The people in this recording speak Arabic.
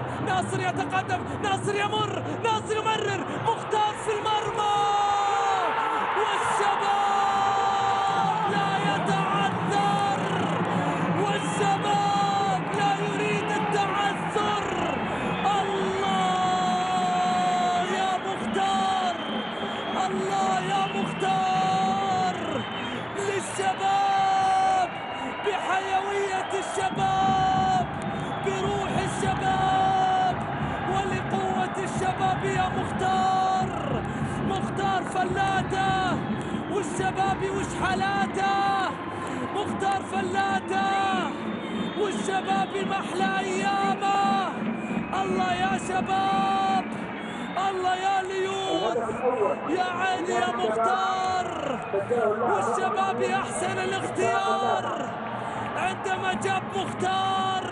الشباب. ناصر يتقدم، ناصر يمر، ناصر يمرر، مختار في المرمى، والشباب لا يتعثر، والشباب لا يريد التعثر. الله يا مختار، الله يا مختار، للشباب، بحيوية الشباب، بروح الشباب، ولقوة الشباب يا مختار. مختار فلاته، والشباب وش حالاته. مختار فلاته، والشباب محلى ايامه. الله يا شباب، الله يا ليوث، يا عيني يا مختار. والشباب احسن الاختيار عندما جاب مختار.